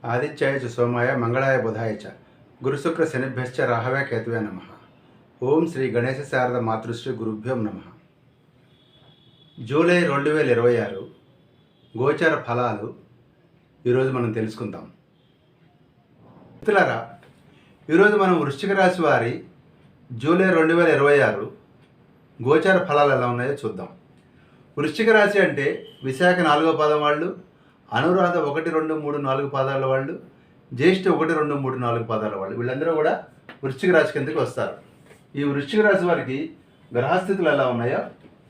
ఆదిత్యాయ చ సోమాయ మంగళాయ బుధాయ చ గురుశుక్ర శనిభ్యశ్చ రాహవే కేతువే నమ. ఓం శ్రీ గణేశ శారద మాతృశ్రీ గురుభ్యోం నమ. జూలై 2026 గోచార ఫలాలు ఈరోజు మనం తెలుసుకుందాం. మిత్రులారా, ఈరోజు మనం వృశ్చిక రాశి వారి జూలై 2026 గోచార ఫలాలు ఎలా ఉన్నాయో చూద్దాం. వృశ్చిక రాశి అంటే విశాఖ 4వ పాదం వాళ్ళు, అనురాధ 1, 2, 3, 4 పాదాల వాళ్ళు, జ్యేష్ఠ 1, 2, 3, 4 పాదాల వాళ్ళు, వీళ్ళందరూ కూడా వృశ్చిక రాశి కిందకి వస్తారు. ఈ వృశ్చిక రాశి వారికి గ్రహస్థితులు ఎలా ఉన్నాయో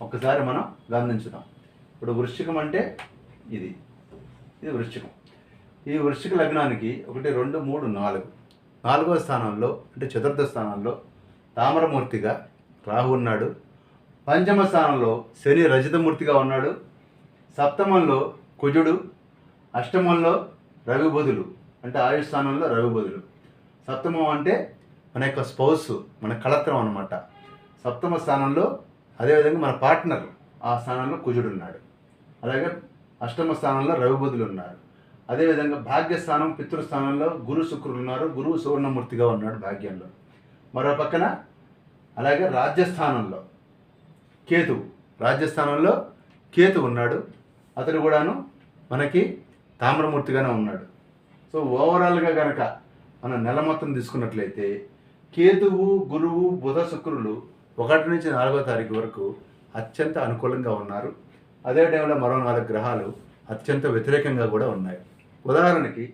ఒక్కసారి మనం గమనించుదాం. ఇప్పుడు వృశ్చికం అంటే ఇది వృశ్చికం. ఈ వృశ్చిక లగ్నానికి 1, 2, 3, 4 4వ స్థానంలో అంటే చతుర్థ స్థానంలో తామరమూర్తిగా రాహు ఉన్నాడు. పంచమ స్థానంలో శని రజితమూర్తిగా ఉన్నాడు. సప్తమంలో కుజుడు, అష్టమంలో రవి బుధులు అంటే ఆయుష్ స్థానంలో రవి బుధులు. సప్తమం అంటే మన యొక్క స్పౌస్, మన కళత్రం అన్నమాట. సప్తమ స్థానంలో అదేవిధంగా మన పార్ట్నర్ ఆ స్థానంలో కుజుడు ఉన్నాడు. అలాగే అష్టమ స్థానంలో రవి బుధులు ఉన్నారు. అదేవిధంగా భాగ్యస్థానం పితృస్థానంలో గురు శుక్రులు ఉన్నారు. గురువు సువర్ణమూర్తిగా ఉన్నాడు భాగ్యంలో. మరో పక్కన అలాగే రాజ్యస్థానంలో కేతు ఉన్నాడు. అతడు కూడాను మనకి తామ్రమూర్తిగానే ఉన్నాడు. సో ఓవరాల్గా కనుక మనం నెల మొత్తం తీసుకున్నట్లయితే కేతువు, గురువు, బుధ, శుక్రులు 1 నుంచి 4వ తారీఖు వరకు అత్యంత అనుకూలంగా ఉన్నారు. అదే టైంలో మరో 4 గ్రహాలు అత్యంత వ్యతిరేకంగా కూడా ఉన్నాయి. ఉదాహరణకి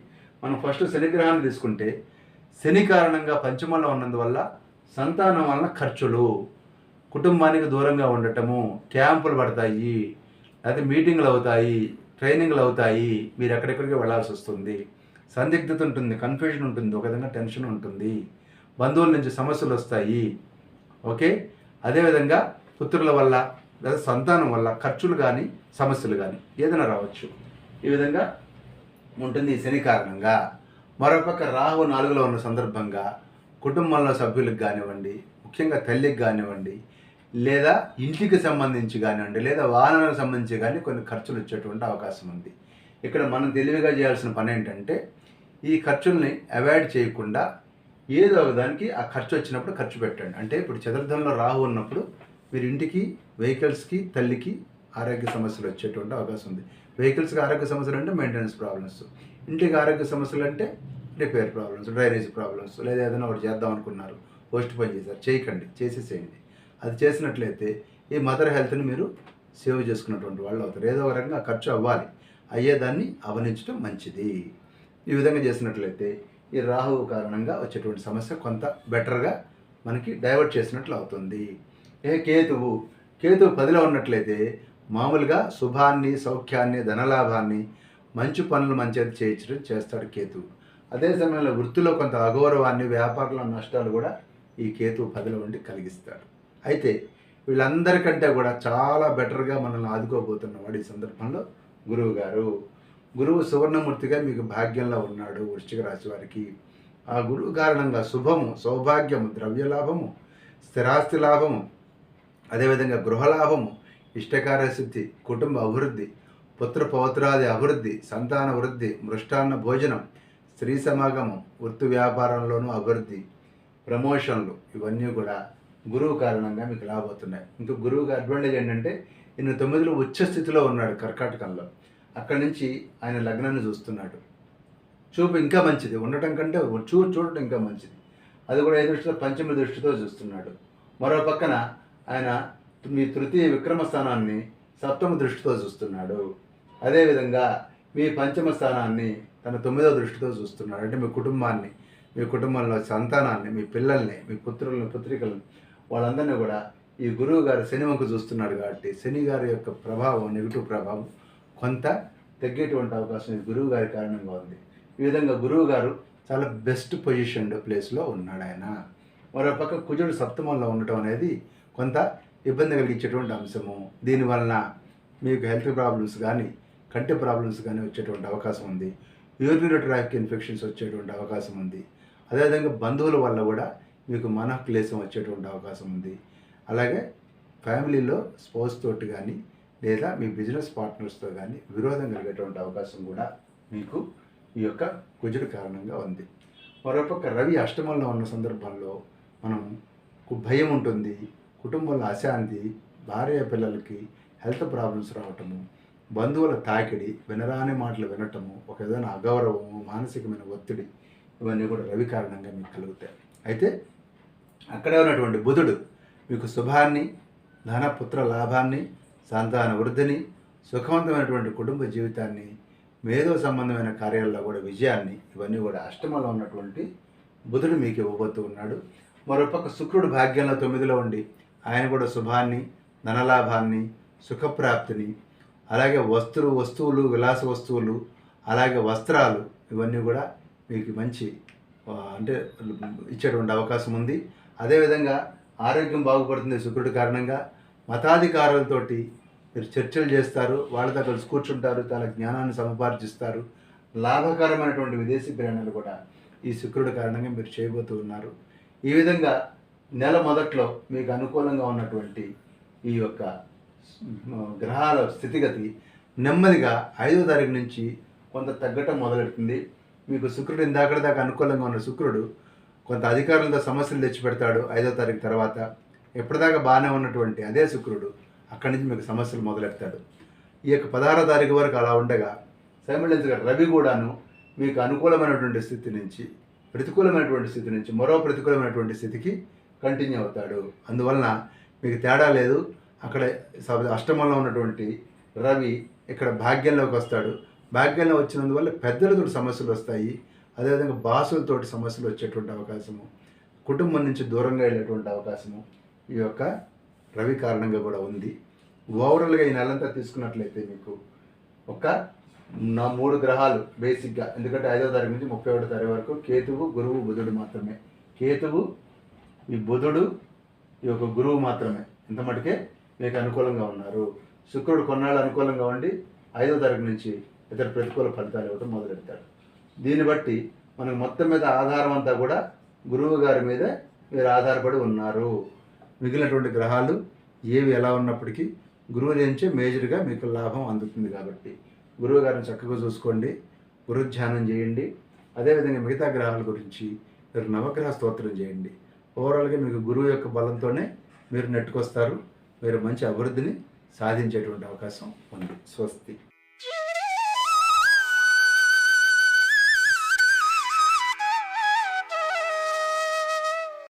మనం ఫస్ట్ శని గ్రహాన్ని తీసుకుంటే శని కారణంగా పంచమంలో ఉన్నందువల్ల సంతానం వలన ఖర్చులు, కుటుంబానికి దూరంగా ఉండటము, క్యాంపులు పడతాయి, లేకపోతే మీటింగ్లు అవుతాయి, ట్రైనింగ్లు అవుతాయి, మీరు ఎక్కడెక్కడికి వెళ్ళాల్సి వస్తుంది, సందిగ్ధత ఉంటుంది, కన్ఫ్యూజన్ ఉంటుంది, ఒక విధంగా టెన్షన్ ఉంటుంది, బంధువుల నుంచి సమస్యలు వస్తాయి. ఓకే, అదేవిధంగా పుత్రుల వల్ల లేదా సంతానం వల్ల ఖర్చులు కానీ సమస్యలు కానీ ఏదైనా రావచ్చు. ఈ విధంగా ఉంటుంది ఈ శని కారణంగా. మరోపక్క రాహు 4లో ఉన్న సందర్భంగా కుటుంబంలో సభ్యులకు కానివ్వండి, ముఖ్యంగా తల్లికి కానివ్వండి, లేదా ఇంటికి సంబంధించి కానివ్వండి, లేదా వాహనాలకు సంబంధించి కానీ కొన్ని ఖర్చులు వచ్చేటువంటి అవకాశం ఉంది. ఇక్కడ మనం తెలివిగా చేయాల్సిన పని ఏంటంటే ఈ ఖర్చుల్ని అవాయిడ్ చేయకుండా ఏదో ఒక దానికి ఆ ఖర్చు వచ్చినప్పుడు ఖర్చు పెట్టండి. అంటే ఇప్పుడు చతుర్థంలో రాహు ఉన్నప్పుడు మీరు ఇంటికి, వెహికల్స్కి, తల్లికి ఆరోగ్య సమస్యలు వచ్చేటువంటి అవకాశం ఉంది. వెహికల్స్కి ఆరోగ్య సమస్యలు అంటే మెయింటెనెన్స్ ప్రాబ్లమ్స్, ఇంటికి ఆరోగ్య సమస్యలు అంటే రిపేర్ ప్రాబ్లమ్స్, డ్రైనేజ్ ప్రాబ్లమ్స్, లేదా ఏదైనా ఒకటి చేద్దాం అనుకున్నారు, పోస్ట్ పోన్ చేశారు, చేయకండి, చేసేసేయండి. అది చేసినట్లయితే ఈ మదర్ హెల్త్ని మీరు సేవ్ చేసుకున్నటువంటి వాళ్ళు అవుతారు. ఏదో ఒక రకంగా ఖర్చు అవ్వాలి, అయ్యేదాన్ని అవనించడం మంచిది. ఈ విధంగా చేసినట్లయితే ఈ రాహువు కారణంగా వచ్చేటువంటి సమస్య కొంత బెటర్గా మనకి డైవర్ట్ చేసినట్లు అవుతుంది. కేతువు 10లో ఉన్నట్లయితే మామూలుగా శుభాన్ని, సౌఖ్యాన్ని, ధనలాభాన్ని, మంచి పనులు మంచిది చేస్తాడు కేతువు. అదే సమయంలో వృత్తిలో కొంత అగౌరవాన్ని, వ్యాపారంలో నష్టాలు కూడా ఈ కేతువు 10లో ఉండి కలిగిస్తాడు. అయితే వీళ్ళందరికంటే కూడా చాలా బెటర్గా మనల్ని ఆదుకోబోతున్నవాడు ఈ సందర్భంలో గురువు సువర్ణమూర్తిగా మీకు భాగ్యంలో ఉన్నాడు వృశ్చిక రాశి వారికి. ఆ గురువు కారణంగా శుభము, సౌభాగ్యము, ద్రవ్యలాభము, స్థిరాస్తి లాభము, అదేవిధంగా గృహలాభము, ఇష్టకార్య సిద్ధి, కుటుంబ అభివృద్ధి, పుత్ర పౌత్రాది అభివృద్ధి, సంతాన వృద్ధి, మృష్టాన్న భోజనం, స్త్రీ సమాగమం, వృత్తి వ్యాపారంలోనూ అభివృద్ధి, ప్రమోషన్లు, ఇవన్నీ కూడా గురువు కారణంగా మీకు రాబోతున్నాయి. ఇంకా గురువుకి అడ్వాంటేజ్ ఏంటంటే ఈయన 9లో ఉచ్చ స్థితిలో ఉన్నాడు కర్కాటకంలో. అక్కడి నుంచి ఆయన లగ్నాన్ని చూస్తున్నాడు. చూపు ఇంకా మంచిది, ఉండటం కంటే చూడటం ఇంకా మంచిది. అది కూడా ఏ దృష్టితో, పంచమ దృష్టితో చూస్తున్నాడు. మరో పక్కన ఆయన మీ తృతీయ విక్రమ స్థానాన్ని సప్తమ దృష్టితో చూస్తున్నాడు. అదేవిధంగా మీ పంచమ స్థానాన్ని తన 9వ దృష్టితో చూస్తున్నాడు. అంటే మీ కుటుంబాన్ని, మీ కుటుంబంలో సంతానాన్ని, మీ పిల్లల్ని, మీ పుత్రులను, పుత్రికలను, వాళ్ళందరినీ కూడా ఈ గురువు గారు శని వంక చూస్తున్నాడు. కాబట్టి శని గారి యొక్క ప్రభావం, నెగిటివ్ ప్రభావం కొంత తగ్గేటువంటి అవకాశం ఈ గురువు గారి కారణంగా ఉంది. ఈ విధంగా గురువు గారు చాలా బెస్ట్ పొజిషన్డ్ ప్లేస్లో ఉన్నాడు ఆయన. మరోపక్క కుజుడు సప్తమంలో ఉండటం అనేది కొంత ఇబ్బంది కలిగించేటువంటి అంశము. దీనివలన మీకు హెల్త్ ప్రాబ్లమ్స్ కానీ, కంటి ప్రాబ్లమ్స్ కానీ వచ్చేటువంటి అవకాశం ఉంది. యూరినరీ ట్రాక్ ఇన్ఫెక్షన్స్ వచ్చేటువంటి అవకాశం ఉంది. అదేవిధంగా బంధువుల వల్ల కూడా మీకు మనఃక్లేశం వచ్చేటువంటి అవకాశం ఉంది. అలాగే ఫ్యామిలీలో స్పౌస్ తోటి కానీ, లేదా మీ బిజినెస్ పార్ట్నర్స్తో కానీ విరోధం కలిగేటువంటి అవకాశం కూడా మీకు ఈ యొక్క కుజుడు కారణంగా ఉంది. మరోపక్క రవి అష్టమంలో ఉన్న సందర్భంలో మనం భయం ఉంటుంది, కుటుంబంలో అశాంతి, భార్య పిల్లలకి హెల్త్ ప్రాబ్లమ్స్ రావటము, బంధువుల తాకిడి, వినరాని మాటలు వినటము, ఒక విధమైన అగౌరవము, మానసికమైన ఒత్తిడి, ఇవన్నీ కూడా రవి కారణంగా మీకు కలుగుతాయి. అయితే అక్కడే ఉన్నటువంటి బుధుడు మీకు శుభాన్ని, ధనపుత్ర లాభాన్ని, సంతాన వృద్ధిని, సుఖవంతమైనటువంటి కుటుంబ జీవితాన్ని, మేధో సంబంధమైన కార్యాల్లో కూడా విజయాన్ని, ఇవన్నీ కూడా అష్టమంలో ఉన్నటువంటి బుధుడు మీకు ఇవ్వబోతూ ఉన్నాడు. మరోపక్క శుక్రుడు భాగ్యంలో 9లో ఉండి ఆయన కూడా శుభాన్ని, ధనలాభాన్ని, సుఖప్రాప్తిని, అలాగే వస్తువులు, విలాస వస్తువులు, అలాగే వస్త్రాలు, ఇవన్నీ కూడా మీకు మంచి అంటే ఇచ్చేటువంటి అవకాశం ఉంది. అదేవిధంగా ఆరోగ్యం బాగుపడుతుంది శుక్రుడి కారణంగా. మతాధికారులతోటి మీరు చర్చలు చేస్తారు, వాళ్ళతో కలిసి కూర్చుంటారు, చాలా జ్ఞానాన్ని సముపార్జిస్తారు. లాభకరమైనటువంటి విదేశీ ప్రయాణాలు కూడా ఈ శుక్రుడి కారణంగా మీరు చేయబోతూ ఉన్నారు. ఈ విధంగా నెల మొదట్లో మీకు అనుకూలంగా ఉన్నటువంటి ఈ యొక్క గ్రహాల స్థితిగతి నెమ్మదిగా 5వ తారీఖు నుంచి కొంత తగ్గటం మొదలెడుతుంది. మీకు శుక్రుడు ఇందాక దాకా అనుకూలంగా ఉన్న శుక్రుడు కొంత అధికారులతో సమస్యలు తెచ్చిపెడతాడు 5వ తారీఖు తర్వాత. ఎప్పటిదాకా బాగానే ఉన్నటువంటి అదే శుక్రుడు అక్కడి నుంచి మీకు సమస్యలు మొదలెడతాడు. ఈ యొక్క 16వ తారీఖు వరకు అలా ఉండగా సైమల్టేనియస్గా రవి కూడాను మీకు అనుకూలమైనటువంటి స్థితి నుంచి ప్రతికూలమైనటువంటి స్థితి నుంచి మరో ప్రతికూలమైనటువంటి స్థితికి కంటిన్యూ అవుతాడు. అందువలన మీకు తేడా లేదు. అక్కడ అష్టమంలో ఉన్నటువంటి రవి ఇక్కడ భాగ్యంలోకి వస్తాడు. భాగ్యంలో వచ్చినందువల్ల పెద్దలతో సమస్యలు వస్తాయి. అదేవిధంగా బాసులతోటి సమస్యలు వచ్చేటువంటి అవకాశము, కుటుంబం నుంచి దూరంగా వెళ్ళేటువంటి అవకాశము ఈ యొక్క రవి కారణంగా కూడా ఉంది. ఓవరాల్గా ఈ నెలంతా తీసుకున్నట్లయితే మీకు ఒక 3 గ్రహాలు బేసిక్గా, ఎందుకంటే 5వ తారీఖు నుంచి 31వ తారీఖు వరకు కేతువు, గురువు, బుధుడు మాత్రమే. కేతువు, ఈ బుధుడు, ఈ యొక్క గురువు మాత్రమే ఇంత మటుకే మీకు అనుకూలంగా ఉన్నారు. శుక్రుడు కొన్నాళ్ళు అనుకూలంగా ఉండి 5వ తారీఖు నుంచి ఇతర ప్రతికూల ఫలితాలు ఇవ్వడం మొదలెడతాడు. దీన్ని బట్టి మనకు మొత్తం మీద ఆధారం అంతా కూడా గురువు గారి మీదే మీరు ఆధారపడి ఉన్నారు. మిగిలినటువంటి గ్రహాలు ఏవి ఎలా ఉన్నప్పటికీ గురువు నుంచే మేజర్గా మీకు లాభం అందుతుంది. కాబట్టి గురువు గారిని చక్కగా చూసుకోండి, గురు ధ్యానం చేయండి. అదేవిధంగా మిగతా గ్రహాల గురించి మీరు నవగ్రహ స్తోత్రం చేయండి. ఓవరాల్గా మీకు గురువు యొక్క బలంతోనే మీరు నెట్టుకొస్తారు. మీరు మంచి అభివృద్ధిని సాధించేటువంటి అవకాశం ఉంది. స్వస్తి.